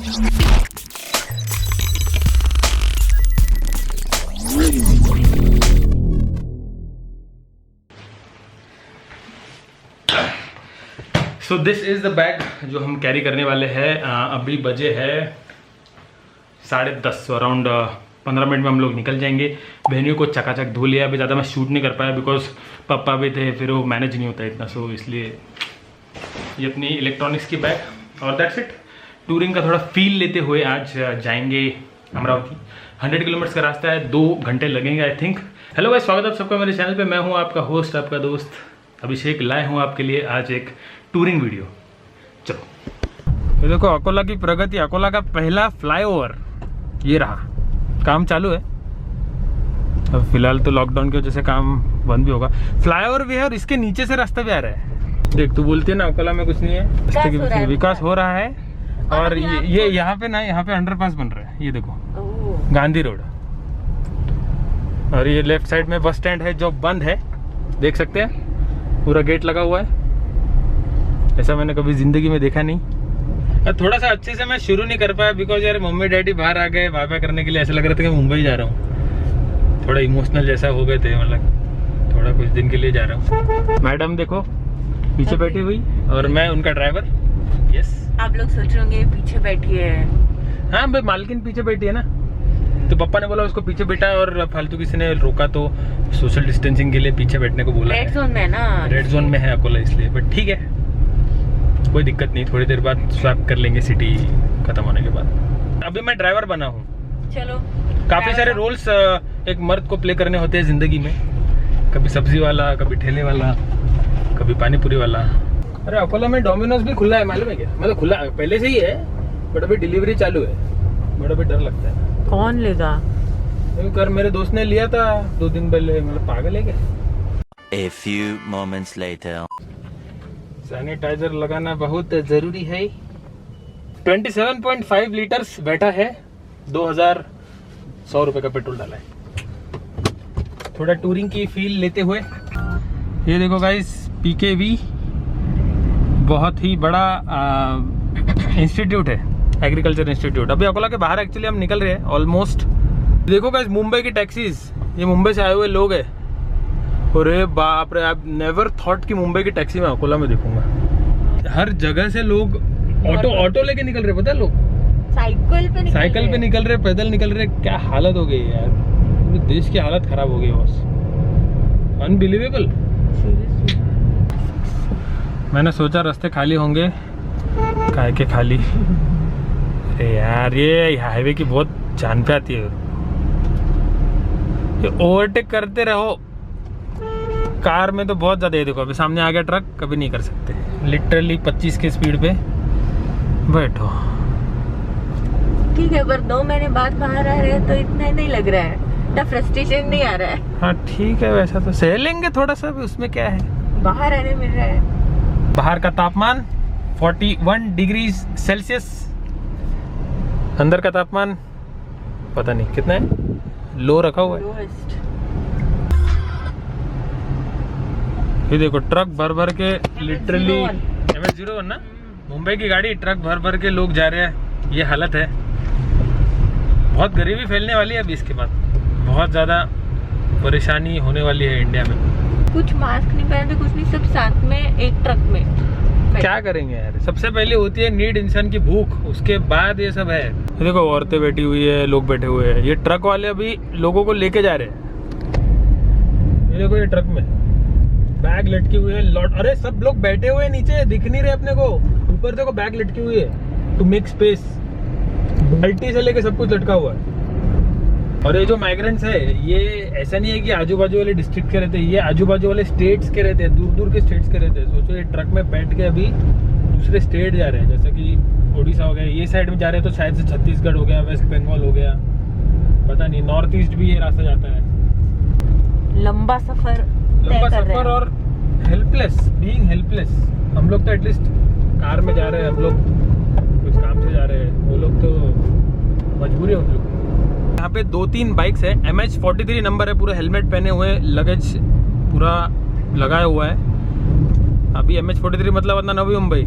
So this is the bag जो हम carry करने वाले हैं। अभी बजे है 10:30, अराउंड 15 मिनट में हम लोग निकल जाएंगे। वेन्यू को चकाचक धो लिया। अभी ज़्यादा मैं शूट नहीं कर पाया बिकॉज पापा भी थे, फिर वो मैनेज नहीं होता इतना, सो इसलिए ये अपनी इलेक्ट्रॉनिक्स की बैग और दैट्स इट। टूरिंग का थोड़ा फील लेते हुए आज जाएंगे अमरावती। 100 किलोमीटर का रास्ता है, 2 घंटे लगेंगे आई थिंक। हेलो गाइस, स्वागत है आप सबका मेरे चैनल पे। मैं हूँ आपका होस्ट, आपका दोस्त अभिषेक। लाए हूँ आपके लिए आज एक टूरिंग वीडियो। चलो, ये देखो अकोला की प्रगति, अकोला का पहला फ्लाईओवर ये रहा। काम चालू है अब फिलहाल तो लॉकडाउन की वजह से काम बंद भी होगा। फ्लाईओवर भी है और इसके नीचे से रास्ता भी आ रहा है। देख, तू बोलती है ना अकोला में कुछ नहीं है, विकास हो रहा है। और ये यहाँ पे ना, यहाँ पे अंडरपास बन रहा है, ये देखो गांधी रोड। और ये लेफ्ट साइड में बस स्टैंड है जो बंद है, देख सकते हैं, पूरा गेट लगा हुआ है। ऐसा मैंने कभी जिंदगी में देखा नहीं। थोड़ा सा अच्छे से मैं शुरू नहीं कर पाया बिकॉज यार मम्मी डैडी बाहर आ गए बाय करने के लिए। ऐसा लग रहा था कि मुंबई जा रहा हूँ। थोड़ा इमोशनल जैसा हो गए थे, मतलब थोड़ा कुछ दिन के लिए जा रहा हूँ। मैडम देखो पीछे बैठी हुई और मैं उनका ड्राइवर। यस, आप लोग सोच रहे होंगे पीछे बैठी है। हाँ भाई, मालकिन पीछे बैठी है ना, तो पापा ने बोला उसको पीछे बैठा और फालतू किसी ने रोका तो सोशल डिस्टेंसिंग के लिए पीछे बैठने को बोला। रेड जोन में है ना, रेड जोन में है अकोला इसलिए, बट ठीक है, कोई दिक्कत नहीं। थोड़ी देर बाद स्वैप कर लेंगे सिटी खत्म होने के बाद। अभी मैं ड्राइवर बना हूँ। चलो, काफी सारे रोल्स एक मर्द को प्ले करने होते हैं जिंदगी में। कभी सब्जी वाला, कभी ठेले वाला, कभी पानी पूरी वाला। अरे अकोला में डोमिनोज भी खुला है, मालूम है क्या? मतलब खुला पहले से ही है बट अभी डिलीवरी चालू है। बड़ा भी डर लगता है। कौन लेगा? कर मेरे दोस्त ने लिया था 2 दिन पहले। मतलब पागल है क्या? A few moments later. Sanitiser लगाना बहुत जरूरी है। 27.5 लीटर्स बैठा है, 2100 रुपए का पेट्रोल डाला है। थोड़ा टूरिंग की फील लेते हुए। ये देखो गाइस, PKV बहुत ही बड़ा इंस्टीट्यूट है, एग्रीकल्चर इंस्टीट्यूट। अभी अकोला के बाहर एक्चुअली हम निकल रहे हैं ऑलमोस्ट। देखो गाइस, मुंबई की टैक्सीज, ये मुंबई से आए हुए लोग हैं। अरे बाप रे, आई नेवर थॉट कि मुंबई की टैक्सी में अकोला में देखूंगा। हर जगह से लोग ऑटो लेके निकल रहे, पता है, लोग साइकिल पे निकल रहे, पैदल निकल रहे। क्या हालत हो गई यार, पूरे देश की हालत खराब हो गई बस। अनबिलीवेबल। मैंने सोचा रास्ते खाली होंगे, काहे के खाली। अरे यार, ये हाईवे की बहुत जान पे आती है। ये ओवरटेक करते रहो, कार में तो बहुत ज्यादा है। देखो अभी सामने आ गया ट्रक, कभी नहीं कर सकते। लिटरली 25 की स्पीड पे बैठो। ठीक है, पर 2 महीने बाद बाहर आ रहे हैं तो इतना नहीं लग रहा है, इतना फ्रस्ट्रेशन नहीं आ रहा है। हाँ ठीक है, वैसा तो सह लेंगे थोड़ा सा भी, उसमें क्या है। बाहर आने मिल रहा है। बाहर का तापमान 41 डिग्री सेल्सियस, अंदर का तापमान पता नहीं कितना है, लो रखा हुआ है। ये देखो ट्रक भर भर के, लिटरली MH01 ना, मुंबई की गाड़ी, ट्रक भर भर के लोग जा रहे हैं। ये हालत है। बहुत गरीबी फैलने वाली है अभी इसके बाद, बहुत ज़्यादा परेशानी होने वाली है इंडिया में। कुछ मास्क नहीं पहनते, कुछ नहीं, सब साथ में एक ट्रक में। क्या करेंगे यार, सबसे पहले होती है नीड, इंसान की भूख, उसके बाद ये सब है। देखो औरतें बैठी हुई है, लोग बैठे हुए हैं। ये ट्रक वाले अभी लोगों को लेके जा रहे हैं। ये देखो, ये ट्रक में बैग लटकी हुई है, लॉट। अरे सब लोग बैठे हुए हैं नीचे, दिख नहीं रहे अपने को। ऊपर देखो बैग लटकी हुई है, टू मेक स्पेस। बाल्टी से लेके सब कुछ लटका हुआ है। और ये जो माइग्रेंट्स है, ये ऐसा नहीं है कि आजू बाजू वाले डिस्ट्रिक्ट के रहते हैं, ये आजू बाजू वाले स्टेट्स के रहते हैं, दूर दूर के स्टेट्स के रहते हैं। सोचो ये ट्रक में बैठ के अभी दूसरे स्टेट जा रहे हैं, जैसे कि उड़ीसा हो गया, ये साइड में जा रहे हैं, तो शायद से छत्तीसगढ़ हो गया, वेस्ट बंगाल हो गया, पता नहीं, नॉर्थ ईस्ट भी ये रास्ता जाता है। लंबा सफर और हेल्पलेस, बीइंग हेल्पलेस। हम लोग तो एटलीस्ट कार में जा रहे हैं, हम लोग कुछ काम से जा रहे हैं, वो लोग तो मजबूरी है उन लोग। यहाँ पे 2-3 बाइक्स है, MH43 नंबर है, पूरा हेलमेट पहने हुए, लगेज पूरा लगाया हुआ है। अभी MH43 मतलब अपना नवी मुंबई।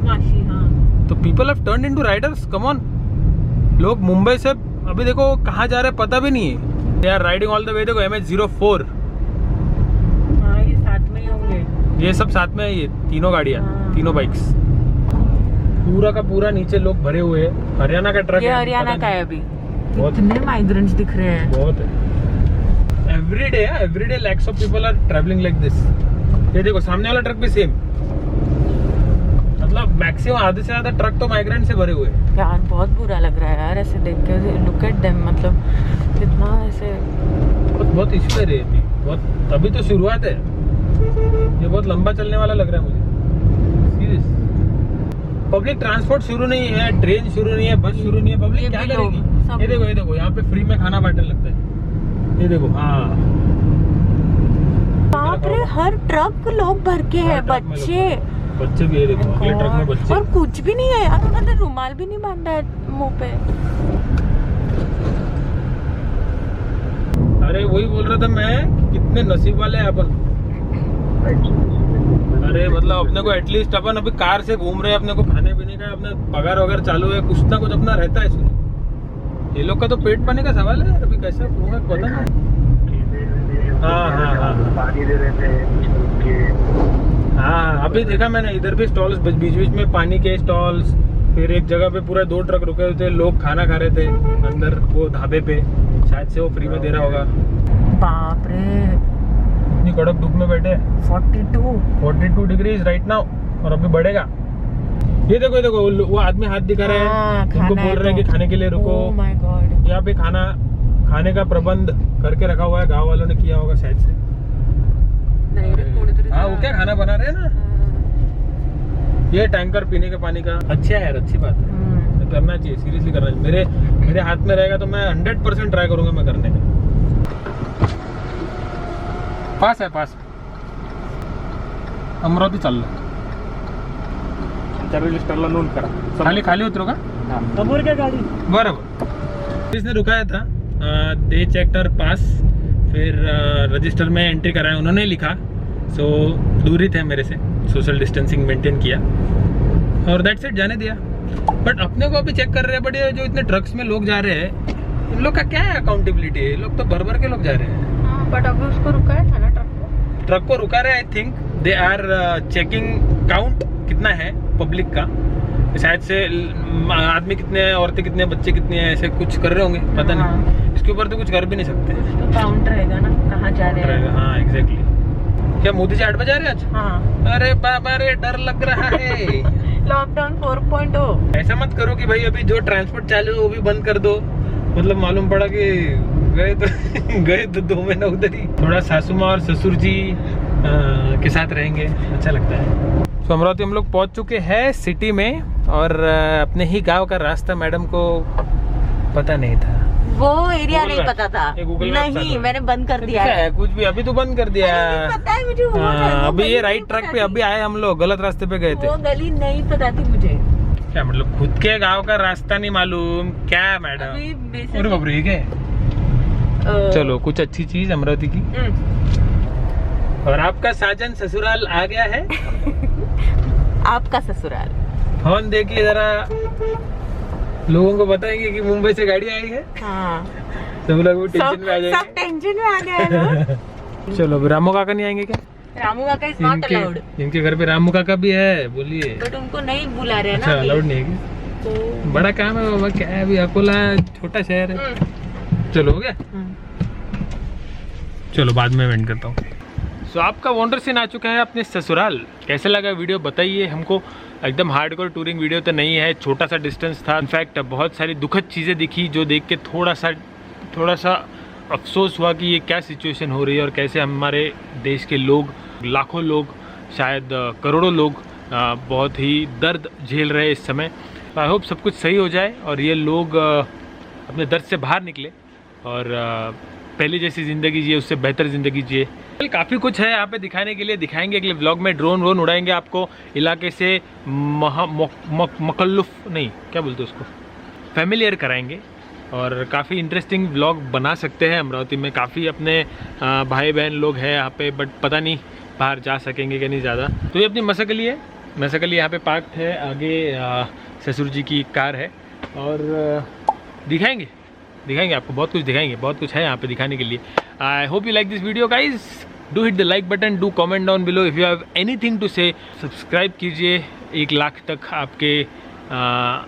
हाँ। तो people have turned into Riders, come on. लोग मुंबई से अभी देखो कहाँ जा रहे हैं पता भी नहीं है। They are riding all the way. देखो MH04, हाँ ये साथ में ही होंगे, ये सब साथ में है, ये तीनों गाड़ियाँ, हाँ। तीनों बाइक्स। पूरा का पूरा नीचे लोग भरे हुए हैं। हरियाणा का ट्रक ये है, हरियाणा पता का नहीं। है अभी। बहुत कितने माइग्रेंट्स दिख रहे हैं। बहुत है। Every day lakhs of people are travelling like this. ये देखो सामने वाला ट्रक भी सेम, मतलब मैक्सिमम आधे से ज्यादा ट्रक तो माइग्रेंट से भरे हुए हैं। यार बहुत बुरा लग रहा है यार ऐसे देख के, लुक एट देम, मतलब कितना ऐसे बहुत इश्यू है ये भी, बहुत। अभी तो शुरुआत है, ये बहुत लंबा चलने वाला लग रहा है मुझे, सीरियस। पब्लिक ट्रांसपोर्ट शुरू नहीं है, ट्रेन शुरू नहीं है, बस शुरू नहीं है, पब्लिक क्या करेगी? ये देखो यहाँ पे फ्री में खाना बांटने लगता है। ये देखो, हाँ बाप रे, हर ट्रक लोग भर के है, बच्चे भी है। देखो अगले ट्रक में बच्चे, और कुछ भी नहीं है यार, उन्होंने रुमाल भी नहीं बांधा है मुंह पे। अरे वही बोल रहा था मैं, कितने नसीब वाले हैं अपन। अरे मतलब अपने को एटलीस्ट अपन अभी कार से घूम रहे हैं, अपने को खाने पीने का अपने पगार वगैरह चालू है, कुछ ना कुछ अपना रहता है शुरू। ये लोग का तो पेट पानी का सवाल है, अभी कैसा होगा पता नहीं। हाँ पानी दे रहे थे। हाँ, अभी देखा मैंने इधर भी स्टॉल्स, बीच बीच में पानी के स्टॉल्स। फिर एक जगह पे पूरा 2 ट्रक रुके हुए थे, लोग खाना खा रहे थे अंदर वो ढाबे पे, शायद से वो फ्री में दे रहा होगा। बाप रे, इतनी कड़क धूप में बैठे, 42 डिग्रीज राइट नाउ, और अभी बढ़ेगा। ये देखो वो आदमी हाथ दिखा रहा है, उनको बोल रहे हैं कि खाने के लिए रुको। ओह माय गॉड, यहाँ पे खाने का प्रबंध करके रखा हुआ है, गांव वालों ने किया होगा शायद से। हाँ, वो क्या खाना बना रहे हैं ना। ये टैंकर पीने के पानी का, अच्छा है यार, अच्छी बात है, करना चाहिए, सीरियसली करना चाहिए। मेरे हाथ में रहेगा तो मैं 100% ट्राई करूंगा मैं करने का। पास अमरावती चाललो, रजिस्टरला नोंद करा, खाली उतरो का समोर क्या गाड़ी? बराबर। इसने रुकाया था, दे चेक्टर पास, फिर रजिस्टर में एंट्री कराया, उन्होंने लिखा, सो दूरी थे मेरे से, सोशल डिस्टेंसिंग मेंटेन किया और दैट्स इट, जाने दिया। बट अपने को अभी चेक कर रहे हैं, बट ये जो इतने ट्रक्स में लोग जा रहे हैं, इन लोग का क्या है अकाउंटेबिलिटी? ये लोग तो भर के लोग जा रहे हैं। बट अभी उसको रुकाया था ना ट्रक को रुका रहे, I think they are checking count कितना है पब्लिक का, शायद से आदमी कितने हैं, औरतें कितने, बच्चे कितने हैं, ऐसे कुछ कर रहे होंगे, पता नहीं। इसके ऊपर तो कुछ कर भी नहीं सकते, तो काउंट रहेगा ना कहाँ जा रहे हैं। हाँ एग्जैक्टली। क्या मोदी जी 8 बजे आ रहे हैं आज? हाँ, अरे बाबा रे, डर लग रहा है। लॉकडाउन 4.0। ऐसा मत करो कि भाई अभी जो ट्रांसपोर्ट चालू है वो भी बंद कर दो, मतलब मालूम पड़ा कि गए तो 2 महीना उधर ही। थोड़ा सासू माँ और ससुर जी के साथ रहेंगे, अच्छा लगता है। तो अमरावती हम लोग पहुंच चुके हैं सिटी में, और अपने ही गांव का रास्ता मैडम को पता नहीं था, वो एरिया Google नहीं Maps। पता था। ये Google Maps नहीं, था। मैंने बंद कर दिया क्या है। है कुछ भी, अभी तो बंद कर दिया नहीं पता है मुझे, वो अभी ये गली राइट नहीं ट्रैक पता पे थी। अभी आए हम लोग, गलत रास्ते पे गए थे। वो गली नहीं पता थी मुझे। क्या मतलब खुद के गांव का रास्ता नहीं मालूम क्या मैडम? अभी basically- अरे बाप रे, ये क्या है? चलो कुछ अच्छी चीज अमरावती की। और आपका साजन ससुराल आ गया है। आपका ससुराल। फोन देखिए जरा, लोगों को बताएंगे कि मुंबई से गाड़ी आई है, हाँ, सब लोग भी टेंशन में आ सब जाएंगे। टेंशन में आ गए ना। चलो अभी रामू काका नहीं आएंगे क्या? रामू काका इज नॉट अलाउड, इनके घर पे रामू काका भी है, बोलिए। बट उनको नहीं बुला रहे अच्छा ना अभी। अलाउड नहीं है क्या? तो बड़ा काम है बाबा, क्या है, अभी अकोला छोटा शहर है। चलो हो गया, चलो बाद में वेंट करता हूँ। सो आपका वंडर सीन आ चुका है अपने ससुराल। कैसे लगा वीडियो बताइए हमको। एकदम हार्डकोर टूरिंग वीडियो तो नहीं है, छोटा सा डिस्टेंस था। इनफैक्ट बहुत सारी दुखद चीज़ें दिखी जो देख के थोड़ा सा अफसोस हुआ कि ये क्या सिचुएशन हो रही है और कैसे हमारे देश के लोग, लाखों लोग, शायद करोड़ों लोग बहुत ही दर्द झेल रहे हैं इस समय। आई होप सब कुछ सही हो जाए और ये लोग अपने दर्द से बाहर निकले और पहले जैसी ज़िंदगी जिए, उससे बेहतर ज़िंदगी जिए। काफ़ी कुछ है यहाँ पे दिखाने के लिए, दिखाएंगे अगले व्लॉग में। ड्रोन उड़ाएंगे आपको, इलाके से मकल्लुफ नहीं क्या बोलते उसको, फैमिलियर कराएंगे और काफ़ी इंटरेस्टिंग व्लॉग बना सकते हैं। अमरावती में काफ़ी अपने भाई बहन लोग हैं यहाँ पे, बट पता नहीं बाहर जा सकेंगे कि नहीं ज़्यादा। तो ये अपनी मसकली है, मसकली यहाँ पे पार्क है। आगे ससुर जी की कार है। और दिखाएंगे आपको, बहुत कुछ दिखाएंगे, बहुत कुछ है यहाँ पे दिखाने के लिए। I hope you like this video guys, do hit the like button, do comment down below if you have anything to say. Subscribe कीजिए, 1 लाख तक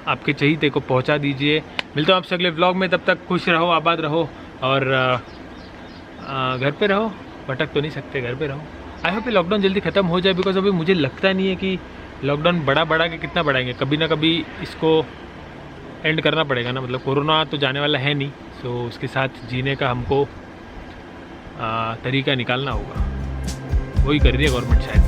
आपके चहीते को पहुँचा दीजिए। मिलता हूँ आपसे अगले व्लॉग में, तब तक खुश रहो, आबाद रहो और घर पे रहो, भटक तो नहीं सकते, घर पे रहो। आई होप ये लॉकडाउन जल्दी ख़त्म हो जाए, बिकॉज अभी मुझे लगता नहीं है कि लॉकडाउन बढ़ा के कितना बढ़ाएंगे, कभी ना कभी इसको एंड करना पड़ेगा ना। मतलब कोरोना तो जाने वाला है नहीं, सो उसके साथ जीने का हमको तरीका निकालना होगा। वही कर रही है गवर्नमेंट शायद।